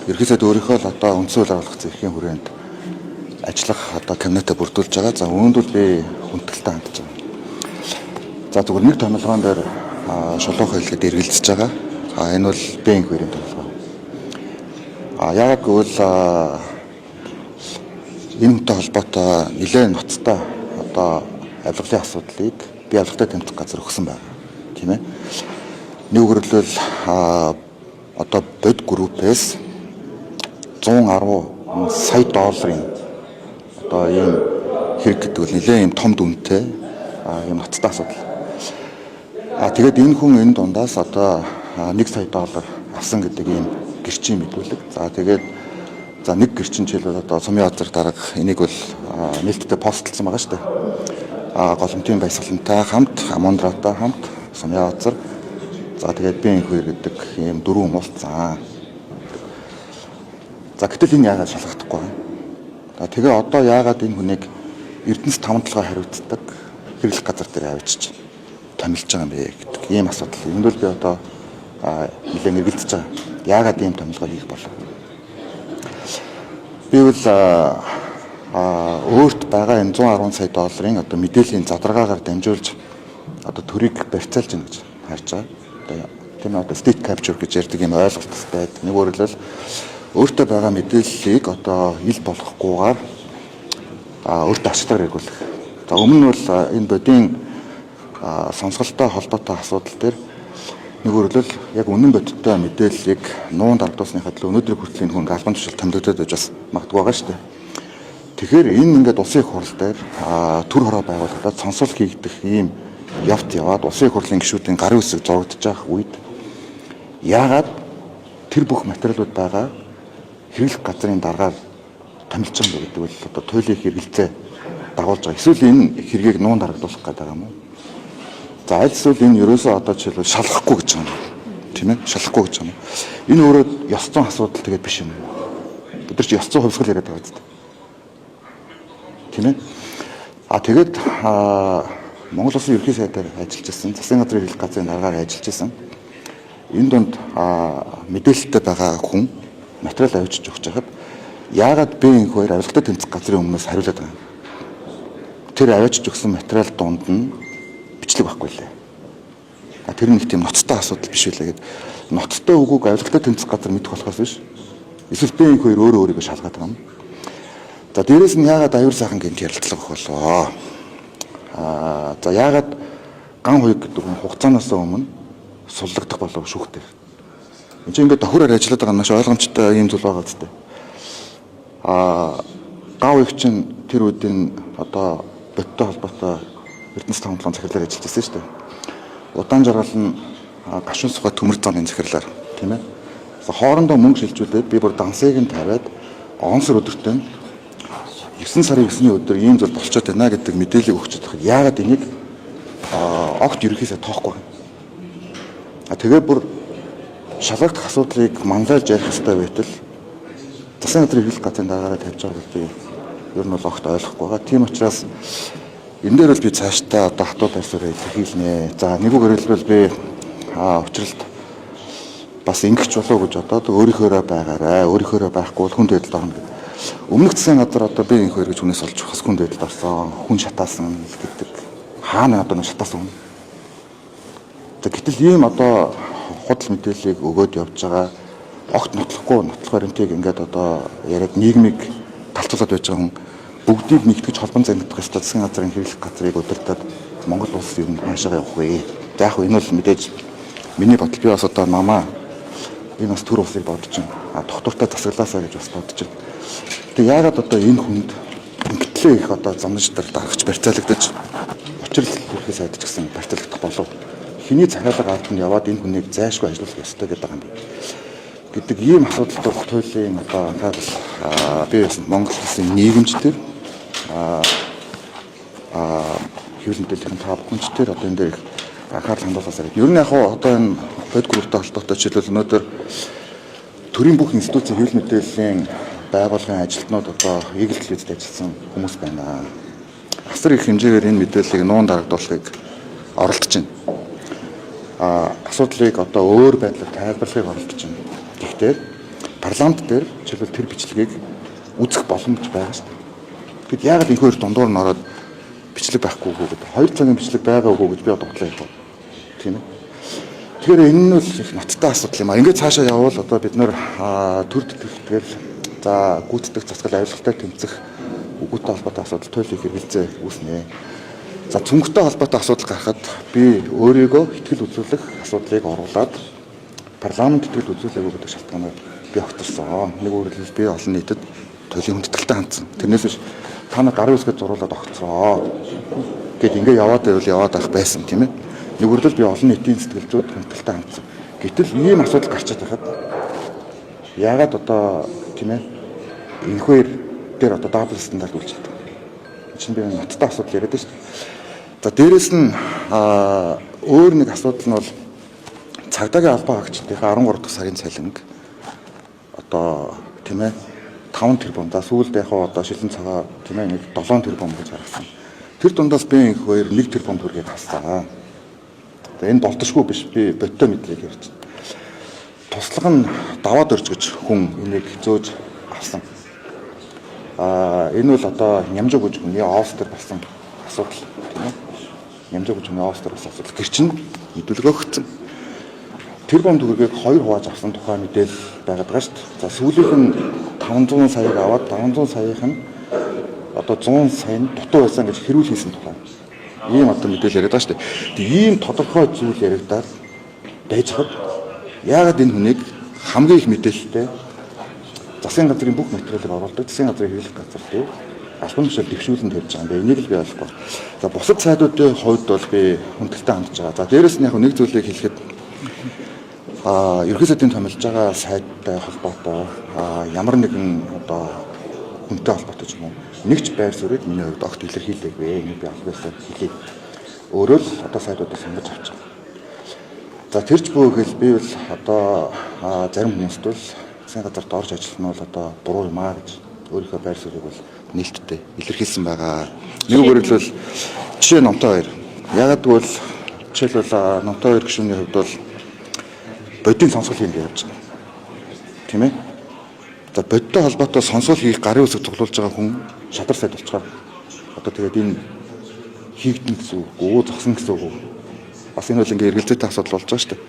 ерхий сайд өөрийнхөө л одоо үндсэн хууль агуулгах эрхийн хүрээнд ажиллах одоо кабинетаа бүрдүүлж байгаа. За үүнд бол би хүндэтгэлтэй хандж байгаа. За зөвхөн нэг томилгоон дээр шулуух хэлгээд эргэлзэж байгаа. Энэ бол бэнк хоёрын томилгоо. Яг гэвэл энэ хүнтэй холбоотой нэлээд ноцтой одоо авилгалын асуудлыг би авилгатай тэмцэх газар өгсөн байна. Тийм ээ. Нэг үгэрлэл одоо бод группээс 110 сая долларын одоо ийм хэрэг гэдэг нь нэлээд ийм том дүнтэй ийм ноцтой асуудал. Тэгээд энэ хүн энэ дундаас одоо 1 сая доллар авсан гэдэг ийм гэрчийн мэдүүлэг. За тэгээд нэг гэрчин жишээлбэл одоо Сумын газар дарга энийг бол нээлттэй постлсан байгаа шүү дээ. Голомтын баясгалантай хамт, Амондратай хамт Сумын газар. За тэгээд би энэ хоёр гэдэг ийм дөрвөн уулзсан. За гэтэл энэ яагаад шалгахдаггүй вэ? Тэгээ одоо яагаад энэ хүнийг Эрдэнэс 5-7 хариуцдаг хэрэглэх газар дээр авчиж томилж байгаа юм бэ гэдэг ийм асуудал. Энд бол би одоо нэлээд эргэлзэж байгаа. Яагаад ийм томилгоо хийх болов? Би бол өөрт байгаа энэ 110 сая долларын одоо мэдээллийн задаргаагаар дамжуулж одоо төрийг барьцаалж гэнэ гэж харж байгаа. Тийм одоо state capture гэж ярьдаг юм ойлголттой. Нэг өөрөлдөл өөртөө байгаа мэдээллийг одоо ил болгохгүйгээр өөртөө ашиглахаар хэрэглэх. За өмнө нь бол энэ бодийн сонсголтой холбоотой асуудал дээр нэг өөрөлдөл яг үнэн бодиттой мэдээллийг нуун дарагдуулсныхаа төлөө өнөөдөр хүртэл энэ хүн албан тушаал томилогдоод байж бас магадгүй байгаа шүү дээ. Тэгэхээр энэ ингээд улсын их хурл дээр төр хороо байгуулагдаад сонсол хийгдэх ийм явт яваад улсын их хурлын гишүүдийн гарын үсэг зурагдж байгаа үед яагаад тэр бүх материалууд байгаа хэрэглэх газрын дараагаар томилж байгаа юм гэдэг бол одоо туйлын хэрэгэлцээ дагуулж байгаа. Эсвэл энэ хэргийг нуун дарагдуулах гэдэг юм уу? За аль эсвэл энэ ерөөсөө одоо жишээлбэл шалгахгүй гэж байгаа юм. Тийм ээ? Шалгахгүй гэж байгаа юм. Энэ өөрөө ёс зүйн асуудал тэгээд биш юм. Бид нар чи ёс зүйн хувьсгал яриад байгаа зү. Тийм ээ? Тэгээд Монгол Улсын ерөнхий сайдаар ажиллаж байсан, засгийн газрын хэрэглэх газрын дараагаар ажиллаж байсан. Энэ донд мэдээлэлтэй байгаа хүн материал авчиж өгч хахад яагаад би энэ хоёр авилгатай тэмцэх газрын өмнөөс хариулаад байгаа юм? Тэр авчиж өгсөн материал донд нь бичлэг байхгүй лээ. Тэр нэг тийм ноцтой асуудал биш үлээ гэд ноцтой үгүйг авилгатай тэмцэх газар мэдэх болохоос биш. Эсвэл би энэ хоёр өөрийгөө шалгаад байгаа юм. За дээрэс нь яагаад аюул сайхан гэмт ярилцлага болоо? За яагаад ган хуйг гэдэг нь хугацаанаас өмнө суллагдах болов шүүхтэй. Энд чинь ингээд тохиороор ажиллаад байгаа маш ойлгомжтой юм зүйл байгаа зү. Ган хуйг чинь тэр үеийн одоо бодтой холбоотой Эрдэнэс 5-7 захирлаар ажиллаж байсан шүү дээ. Удаан жаргал нь гашуун сухад төмөр зооны захирлаар тийм ээ. Хоорондоо мөнгө шилжүүлээд би бүр дансыг нь тавиад онсор өдөртөө 9 сарын 9-ний өдөр ийм зүйл болчиход байна гэдэг мэдээлэл өгч чадах. Яагаад энийг огт ерөнхийдөө тоохгүй. Тэгээ бүр шалгагдах асуудлыг манлайлж ярих хэрэгтэй байтал засгийн газрын хэрэглэх газрын дараагаараа тавьж байгаа гэдэг ер нь бол огт ойлгохгүй байгаа. Тийм учраас энэ дээр бол би цаашдаа одоо хатуу байрсаараа илэрхийлнэ. За нэгүгээр хэлбэл би учралт бас ингэч болов гэж одоо өөрийнхөөрөө байгаарай. Өөрийнхөөрөө байхгүй бол хүн дэдэлд орно гэдэг. Өмнөх засгийн газар одоо би энэ хоёр гэж хүнээс олж хас хүн дэдэлд орсон. Хүн шатаасан гэдэг. Хаана одоо шатаасан хүн. За гэтэл ийм одоо худал мэдээллийг өгөөд явж байгаа огт нотлох баримтыг ингээд одоо яриад нийгмийг талцуулаад байж байгаа хүн бүгдийг нэгтгэж холбон зангидах ёстой засгийн газрын хэрэглэх газрыг удирдах Монгол улс ер нь хаашаа явах вэ? За яг энэ бол мэдээж миний бодол би бас одоо намаа энэ бас төр улсыг бодож байна. Доктортой засаглаасаа гэж бас бодож байна. Тэгээ яагаад одоо энэ хүнд ингэтлээ их одоо замнаж дарагч барьцаалагдаж учрал хийх сайд ч гэсэн барьцаалагдах болов. Хиний захиалга албанд яваад энэ хүнийг зайшгүй ажиллах ёстой гэдэг юм гэдэг ийм асуудалтай туйлын одоо анхаарал би Монгол улсын нийгэмчдэр хэвлэл мэдээллийн та бүхэнчдэр одоо энэ дээр анхаарал хандуулсаар. Ер нь яг одоо энэ бод групптэй холбоотой жишээлбэл өнөөдөр төрийн бүх институцийн хэвлэл мэдээллийн байгууллагын ажилтнууд одоо эгэл телевизэд ажилласан хүмүүс байна. Асар их хэмжээгээр энэ мэдээллийг нуун дарагдуулахыг оролдож байна. Асуудлыг одоо өөр байдлаар тайлбарлахыг оролдож байна. Гэхдээ парламент дээр жишээлбэл тэр бичлэгийг үзэх боломж байгаа шүү дээ. Тэгэд яагаад энэ хоёр дундуур нь ороод бичлэг байхгүй гоо гэдэг. 2 цагийн бичлэг байгаа уу гэж би одоо бодлоо яваа. Тийм ээ. Тэгэхээр энэ нь бол их ноцтой асуудал юм а. Ингээд цаашаа явбал одоо бид нэр төр тэтгэлтгэл за гүйцэтгэх засаглал авилгатай тэмцэх үгүйтэй холбоотой асуудал туйлын хэрэгэлзээ үүснэ. За цөнгөтэй холбоотой асуудал гарахад би өөрийгөө ихтгэл үзүүлэх асуудлыг оруулад парламент итгэл үзүүлээгүй гэдэг шалтгаанаар би огцорсон. Нэг өөрөлдөл би олон нийтэд туйлын хүндэтгэлтэй хандсан. Тэрнээс биш та нар гарын үсгээд зуруулаад огцроо гэд ингээ яваад байвал яваад байх байсан тийм ээ. Нэг өөрөлдөл би олон нийтийн сэтгэлзүүд хүндэтгэлтэй хандсан. Гэтэл ийм асуудал гарчаад байхад яагаад одоо тийм ээ энэ хоёр дээр одоо дабл стандарт үйлчилдэг. Чинь би ноцтой асуудал яриад байна шүү дээ. За дээрэс нь өөр нэг асуудал нь бол цагдаагийн албан хаагчдынхаа 13 дахь сарын цалинг одоо тийм ээ 5 тэрбум за сүүлд яг одоо шилэн цагаа тийм ээ нэг 7 тэрбум гэж гаргасан. Тэр дундаас би их хоёр 1 тэрбум төгрөгийг авсан. За энэ болтошгүй биш би бодтой мэдлэг ярьж. Туслах нь даваад өрж гэж хүн энийг зөөж авсан. Энэ бол одоо нямжиг гэж хүний офстер болсон асуудал тийм ээ. Нямжиг гэж хүний офстер болсон асуудал. Тэр чинь мэдүүлэг өгсөн. Тэр бом төгрөгийг 2 хувааж авсан тухай мэдээлэл байгаад байгаа шүү дээ. За сүүлийнх нь 500 саяг аваад 500 саяын нь одоо 100 сая нь дутуу байсан гэж хэрүүл хийсэн тухай. Ийм одоо мэдээлэл яриад байгаа шүү дээ. Тэг ийм тодорхой зүйл яригдаад байж хад яагаад энэ хүнийг хамгийн их мэдээлэлтэй засгийн газрын бүх материалыг оруулдаг засгийн газрын хэрэглэх газар дээр албан тушаал дэвшүүлэн тавьж байгаа юм байна. Энийг л би ойлгохгүй. За бусад сайдуудын хувьд бол би хүндэлтэй хандж байгаа. За дээрэс нь яг нэг зүйлийг хэлэхэд ерхий сайдын томилж байгаа сайдтай холбоотой ямар нэгэн одоо хүнтэй холбоотой ч юм уу нэг ч байр суурийг миний хувьд огт илэрхийлээгүй. Энийг би албаасаа хэлье. Өөрөө л одоо сайдуудыг сонгож авч байгаа. За тэрч бүхэл би бол одоо зарим хүмүүст бол засгийн газарт орж ажиллах нь бол одоо буруу юм аа гэж өөрийнхөө байр суурийг бол нээлттэй илэрхийлсэн байгаа. Нэг өөрөөр хэлбэл жишээ номтой хоёр. Ягаад гэвэл жишээлбэл номтой хоёр гишүүний хувьд бол бодийн сонсгол хийх гэж явж байгаа. Тийм ээ. За бодтой холбоотой сонсгол хийх гарын үсэг цуглуулж байгаа хүн шадар сайд болчихоо. Одоо тэгээд энэ хийгдэн гэсэн үг үү, зогсон гэсэн үг үү? Бас энэ бол ингээ эргэлзээтэй асуудал болж байгаа шүү дээ.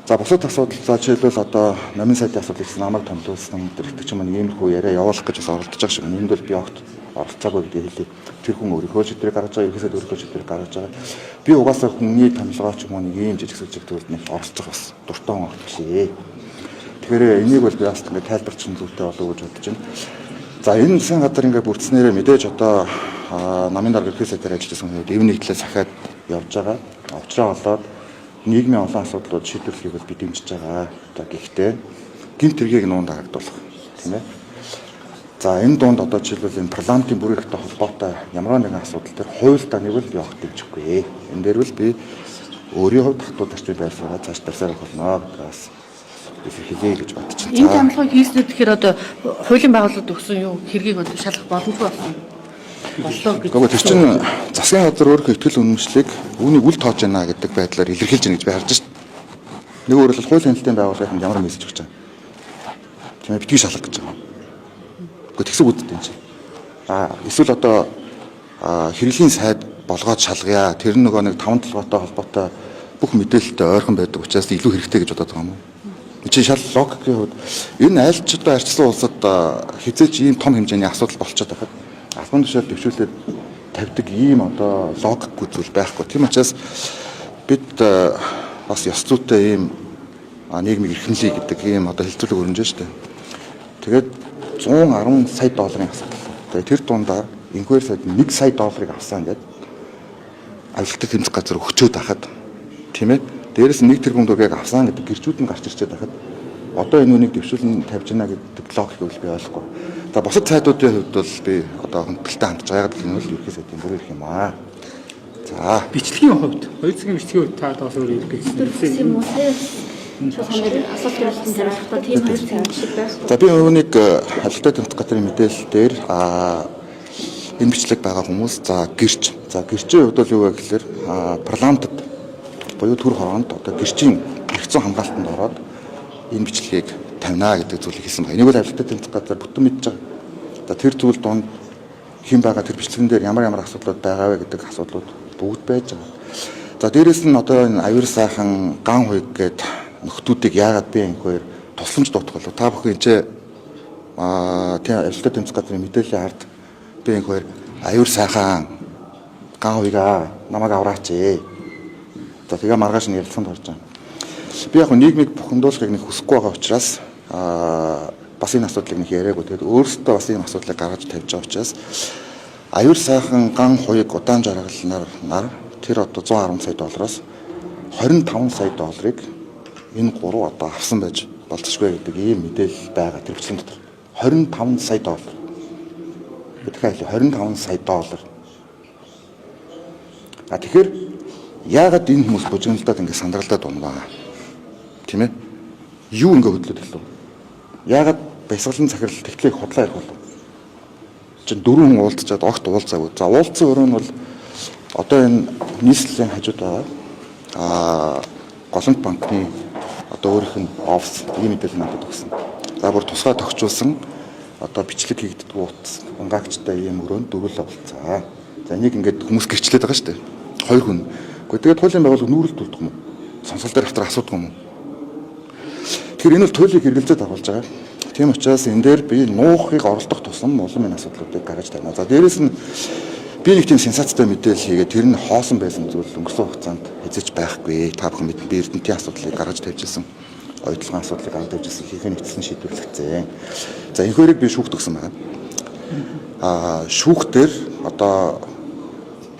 За бусад асуудал за жишээлбэл одоо номын сайдын асуудал гэсэн намайг томилуулсан гэдэг ч юм уу иймэрхүү яриа явуулах гэж бас оролдож байгаа шиг. Энд бол би огт оролцоогүй гэдэг хэлээ. Тэр хүн өөрийнхөө шийдвэрийг гаргаж байгаа, ерөөсөө өөрийнхөө шийдвэрийг гаргаж байгаа. Би угаасаа хүний томилгоо ч юм уу нэг ийм жижиг сэжиг зүйлд нэг оролцох бас дуртай хүн болчихлээ. Тэгэхээр энийг бол би бас ингээ тайлбарчин зүйтэй болов уу гэж бодож байна. За энэ засгийн газар ингээ бүрдснээрээ мэдээж одоо намын дарга ерхий сайдаар ажиллаж байгаа хүн эвний хэлээ сахиад явж байгаа. Авчраа болоод нийгмийн олон асуудлууд шийдвэрлэхийг бол би дэмжиж байгаа. За гэхдээ гэмт хэргийг нуунд харагдуулах тийм ээ. За энэ дунд одоо жишээлбэл энэ парламентын бүр ихтэй холбоотой ямар нэгэн асуудал төр хуйлдааныг л би огт дэмжихгүй. Энэ дээр бол би өөрийн хувьд хатууд арчим байрсараа цааш тавьсаар болно гэдгээс хэлье гэж бодож байна. Энэ хамлагыг хийснээр тэгэхээр одоо хуулийн байгууллагад өгсөн юу хэргийг шалгах боломжгүй болсон. Гэхдээ тэр чинь засгийн газар өөрийнхөө ихтгэл үнэмшлийг үүнийг үл тоож байна гэдэг байдлаар илэрхийлж байна гэж би харж байна. Нэг өөрөөр хэлбэл хуулийн хяналтын байгууллагын ямар мессеж өгч байгаа. Тийм ээ битгий шалгах гэж байгаа. Гэхдээ тэгсэг үүдтэй юм чинь. Эсвэл одоо хэрэглийн сайд болгоод шалгая. Тэр нөгөө нэг 5 толгойтой холбоотой бүх мэдээлэлтэй ойрхон байдаг учраас илүү хэрэгтэй гэж бодоод байгаа юм уу? Чи шал логикийн хувьд энэ аль ч одоо арчсан улсад хязгаарч ийм том хэмжээний асуудал болчиход байхад албан тушаал дэвшүүлээд тавьдаг ийм одоо логикгүй зүйл байхгүй. Тийм учраас бид бас ёс зүйтэй ийм нийгмийг эрхэмлэе гэдэг ийм одоо хэлцүүлэг өрнөж штэ. Тэгээд 110 сая долларын асуудал. Тэгээд тэр дундаа инквайри сайд 1 сая долларыг авсан гэдэг авилттай тэмцэх газар өгчөөд байхад тийм ээ. Дээрээс 1 тэрбум төгрөгийг авсан гэдэг гэрчүүд нь гарч ирчээд байхад одоо энэ үнийг дэвшүүлэн тавьж гинэ гэдэг логикийг би ойлгохгүй. За бусад сайдуудын хувьд бол би одоо хүндэлтэй хандж байгаад энэ бол ерхий сайдын бүр ирэх юм аа. За бичлэгийн хувьд 2 цагийн бичлэгийн хувьд та бас өөр ирэх гэсэн юм уу? Асуулт төрөлтөнд хариулахдаа тийм 2 цагийн бичлэг байхгүй. За би үүнийг албатай тэмцэх газрын мэдээлэл дээр энэ бичлэг байгаа хүмүүс за гэрчийн хувьд бол юу вэ гэхээр парламентод буюу төр хороонд одоо гэрчийн хэрэгцээ хамгаалтанд ороод энэ бичлэгийг тавина гэдэг зүйлийг хэлсэн байна. Энийг бол авилттай тэмцэх газар бүтэн мэдж байгаа. За тэр зүйл донд хэн байгаа тэр бичлэгэн дээр ямар асуудлууд байгаа вэ гэдэг асуудлууд бүгд байж байгаа. За дээрэс нь одоо энэ аюур сайхан ган хуйг гээд нөхдүүдийг яагаад би ингэхээр тусламж дуутах болов. Та бүхэн энэ тийм авилттай тэмцэх газрын мэдээллийн хард би ингэхээр аюур сайхан ган хуйгаа намайг авраач ээ. За тэгээ маргааш нь ярилцсанд орж байгаа. Би яг нийгмийг бухимдуулахыг нэг хүсэхгүй байгаа учраас бас энэ асуудлыг нэг яриаггүй. Тэгээд өөрөөсөө бас энэ асуудлыг гаргаж тавьж байгаа учраас аюур сайхан ган хуйг удаан жаргалнаар тэр одоо 110 сая доллароос 25 сая долларыг энэ гурав одоо авсан байж болцсохгүй гэдэг ийм мэдээлэл байгаа тэр бичлэг дотор. 25 сая доллар. Тэгэхээр 25 сая доллар. Тэгэхээр яагаад энэ хүмүүс бужигналдаад ингэ сандралдаад унаа? Тийм ээ? Юу ингэ хөдлөд хэлв? Яагаад бясалгал захирал тэгтлийг худлаа ярих болов? Чин дөрвөн уулзчаад огт уулзаагүй. За уулзсан өрөө нь бол одоо энэ нийслэлийн хажууд байгаа Голомт банкны одоо өөрийнх нь офис ийм мэдээлэл надад өгсөн. За бүр тусгай тогтчулсан одоо бичлэг хийгддэг утас унгаагчтай ийм өрөөнд дөрвөлөө болцгаа. За энийг ингээд хүмүүс гэрчлээд байгаа шүү дээ. Хоёр хүн. Гэхдээ тэгээд хуулийн байгууллага нүүрэлт дурдах юм уу? Сонсол дээр автар асуудаг юм уу? Тэгэхээр энэ бол туйлыг хэрэгэлзээд агуулж байгаа. Тийм учраас энэ дээр би нуухыг оролдох тусам улам энэ асуудлуудыг гаргаж тавина. За дээрэс нь би нэг тийм сенсацтай мэдээлэл хийгээд тэр нь хоосон байсан зүйл өнгөрсөн хугацаанд хэзээч байхгүй. Та бүхэн мэдэн би Эрдэнэтийн асуудлыг гаргаж тавьж ирсэн. Ойдлогын асуудлыг гаргаж тавьж ирсэн. Хийхээ нэгдсэн шийдвэрлэгцээ. За энэ хоёрыг би шүүхт өгсөн байна. Шүүхтэр одоо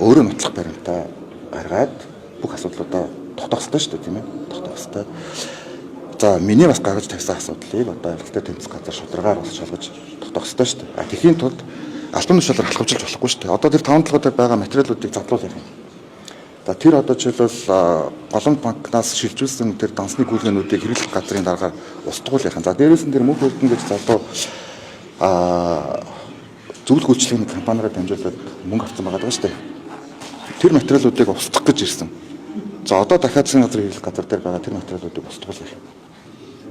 өөрөө нотлох баримтаа гаргаад бүх асуудлуудаа тогтоох ёстой шүү дээ, тийм ээ? Тогтоох ёстой. За миний бас гаргаж тавьсан асуудлыг одоо авилттай тэмцэх газар шударгаар бас шалгаж тогтоох ёстой шүү дээ. Тэхийн тулд алтан тушаалаар халахвчилж болохгүй шүү дээ. Одоо тэр 5 толгойд байгаа материалуудыг задлуулах юм. За тэр одоо жишээлбэл Голомт банкнаас шилжүүлсэн тэр дансны гүйлгээнүүдийг хэрэглэх газрын дараагаар устгуулах юм. За дээрээс нь тэр мөнх хөлтөн гэж залуу зөвлөх үйлчлэгийн компаниараа дамжуулаад мөнгө авсан байгаа шүү дээ. Тэр материалуудыг устгах гэж ирсэн. За одоо дахиад засгийн газрын хэрэглэх газар дээр байгаа тэр материалуудыг устгуулах юм.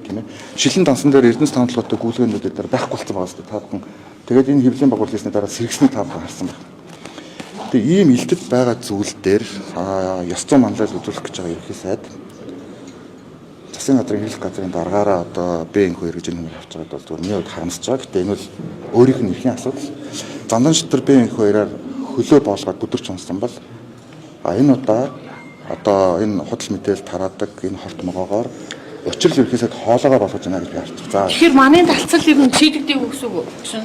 Тийм ээ. Шилэн дансан дээр Эрдэнэс 5 толгойтой гүйлгээнүүдээр дараа байхгүй болсон байгаа шүү дээ. Та бүхэн тэгээд энэ хэвлэлийн байгууллагын дараа сэргсний та бүхэн харсан байна. Тэгээ ийм илтэд байгаа зүйл дээр ёс зүйн манлайлал үзүүлэх гэж байгаа ерхий сайд засгийн газрын хэрэглэх газрын дараагаараа одоо Б2 гэж энэ юм явж байгаад бол зүгээр миний хувьд харамсаж байгаа. Гэтэ энэ бол өөрийнх нь эрхийн асуудал. Зандан шатар Б2-аар хөлөө боолгоод бүдэрч унсан бол энэ удаа одоо энэ худал мэдээлэл тараадаг энэ хорт могоогоор учрал ерхий сайд хоолоогоо болгож байна гэж би харж байна. За тэгэхээр манай талцал ер нь шийдэгдэх үгс үг шүү.